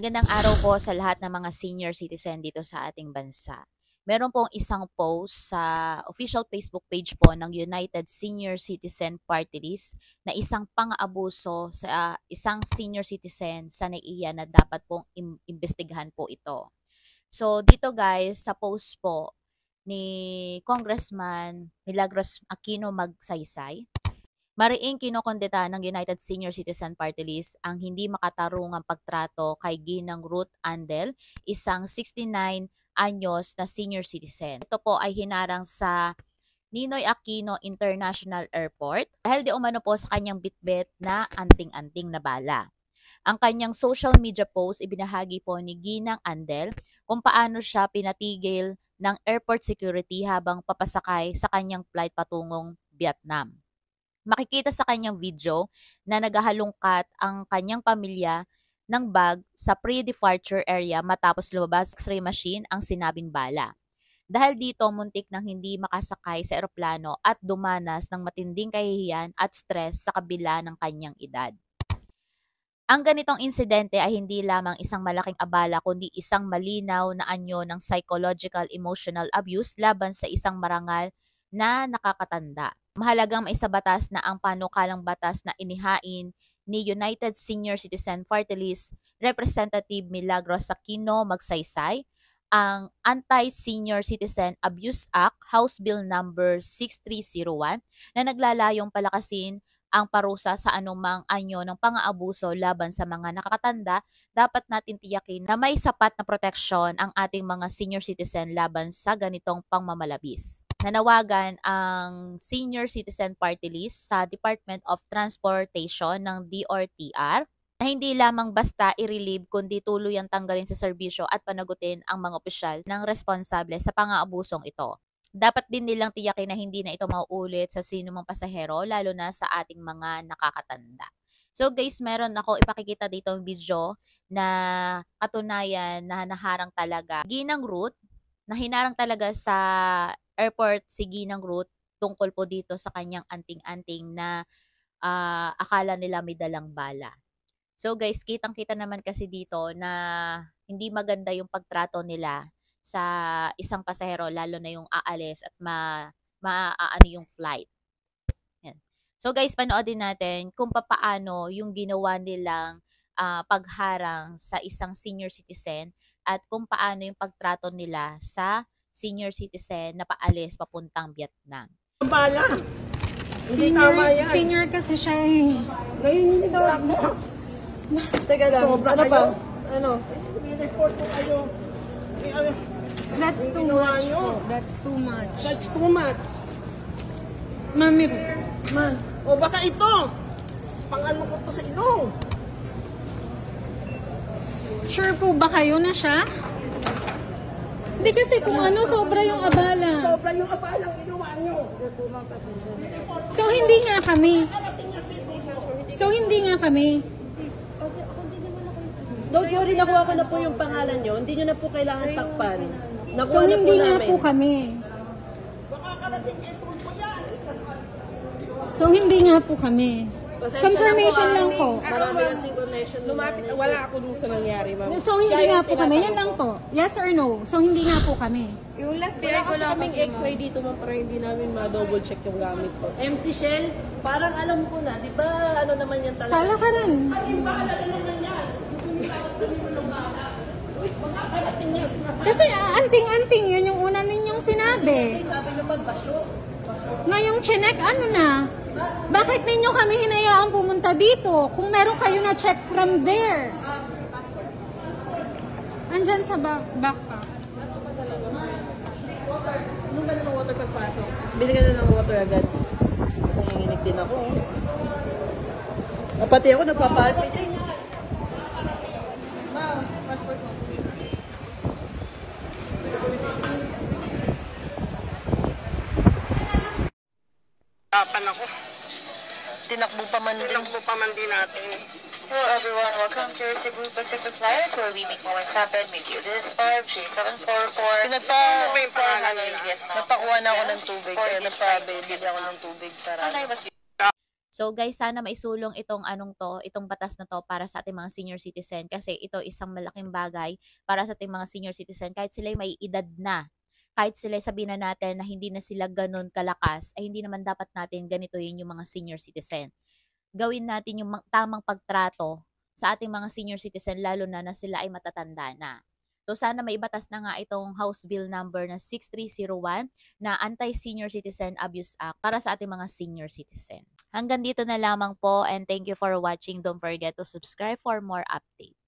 Magandang araw po sa lahat ng mga senior citizen dito sa ating bansa. Meron pong isang post sa official Facebook page po ng United Senior Citizen Party List na isang pang-aabuso sa isang senior citizen sa NAIA na dapat pong imbestigahan po ito. So dito guys, sa post po ni Congressman Milagros Aquino Magsaysay, mariing kinokondeta ng United Senior Citizen Party List ang hindi makatarungang pagtrato kay Ginang Ruth Andel, isang 69 anyos na senior citizen. Ito po ay hinarang sa Ninoy Aquino International Airport dahil di umano po sa kanyang bitbit na anting-anting na bala. Ang kanyang social media post ibinahagi po ni Ginang Andel kung paano siya pinatigil ng airport security habang papasakay sa kanyang flight patungong Vietnam. Makikita sa kanyang video na naghahalongkat ang kanyang pamilya ng bag sa pre-departure area matapos lumabas sa X-ray machine ang sinabing bala. Dahil dito, muntik nang hindi makasakay sa eroplano at dumanas ng matinding kahihiyan at stress sa kabila ng kanyang edad. Ang ganitong insidente ay hindi lamang isang malaking abala kundi isang malinaw na anyo ng psychological emotional abuse laban sa isang marangal na nakakatanda. Mahalagang maisabatas na ang panukalang batas na inihain ni United Senior Citizen Party List Representative Milagros Aquino Magsaysay, ang Anti-Senior Citizen Abuse Act House Bill Number 6301 na naglalayong palakasin ang parusa sa anumang anyo ng pang-aabuso laban sa mga nakakatanda. Dapat natin tiyakin na may sapat na proteksyon ang ating mga senior citizen laban sa ganitong pangmamalabis. Nanawagan ang Senior Citizen Party List sa Department of Transportation ng DOTR na hindi lamang basta i-relieve kundi tuluyang tanggalin sa serbisyo at panagutin ang mga opisyal ng responsable sa pang-aabusong ito. Dapat din nilang tiyakin na hindi na ito mauulit sa sino mang pasahero lalo na sa ating mga nakakatanda. So guys, meron ako ipakikita dito ang video na katunayan na naharang talaga Ginang Ruth, na hinarang talaga sa airport si Ginang Ruth tungkol po dito sa kanyang anting-anting na akala nila may dalang bala. So guys, kitang-kita naman kasi dito na hindi maganda yung pagtrato nila sa isang pasahero lalo na yung aalis at maaano yung flight. Yan. So guys, panoodin natin kung paano yung ginawa nilang pagharang sa isang senior citizen at kung paano yung pagtrato nila sa senior citizen na paalis papuntang Vietnam. Bala. Hindi tama yan. Senior kasi siya eh. Ngayon so, teka lang. Sobra ano ba? Ano? I-report ko kayo. That's too much. That's too much. That's too much. Mami. Ma. O baka ito. Pang-ano ko to sa ilong. Sure po ba kayo na siya? Hindi kasi kung ano, sobra yung abala. Sobra yung abalang ginawa nyo. So, hindi nga kami. So, hindi nga kami. Don't worry, nakuha ko na po yung pangalan nyo. Hindi nyo na po kailangan takpan. Nakuha So, na hindi po nga namin. po kami. So, hindi nga po kami. Confirmation lang po. Marami kasing connection. Lumapit, wala ako dun sa nangyari, ma'am. So, hindi nga po kami. Yan lang po. Yes or no? So, hindi nga po kami. Yung last day ko lang kaming x-ray dito, ma'am, para hindi namin ma-double check yung gamit ko. Empty shell, parang alam ko na. Di ba ano naman yan talaga? Kala ka rin. Kasi anting-anting, yun yung una ninyong sinabi. Sabi nyo ba, basyo? Ngayong chinek, ano na? Bakit ninyo kami hinayaang pumunta dito? Kung meron kayo na check from there. Andyan sa backpack. Ano ba na ng water pagpasok? Binigyan na ng water agad. Nanginginig din ako. Pati ako nagpapalpit. Wow, passport mo. Tapan ako. Tinakbo pa man din. Tinakbo pa man din natin. Hello everyone, welcome to Cebu Pacific Flight where we make moments happen with you. This is 53744. Nagpakuha na ako ng tubig. Kaya nagpabili ako ng tubig para. So guys, sana maisulong itong batas na to para sa ating mga senior citizen kasi ito isang malaking bagay para sa ating mga senior citizen kahit sila may edad na. Kahit sila sabihin na natin na hindi na sila ganun kalakas, ay hindi naman dapat natin ganito yun yung mga senior citizen. Gawin natin yung tamang pagtrato sa ating mga senior citizen lalo na sila ay matatanda na. So sana maibatas na nga itong House Bill number na 6301 na Anti-Senior Citizen Abuse Act para sa ating mga senior citizen. Hanggang dito na lamang po and thank you for watching. Don't forget to subscribe for more updates.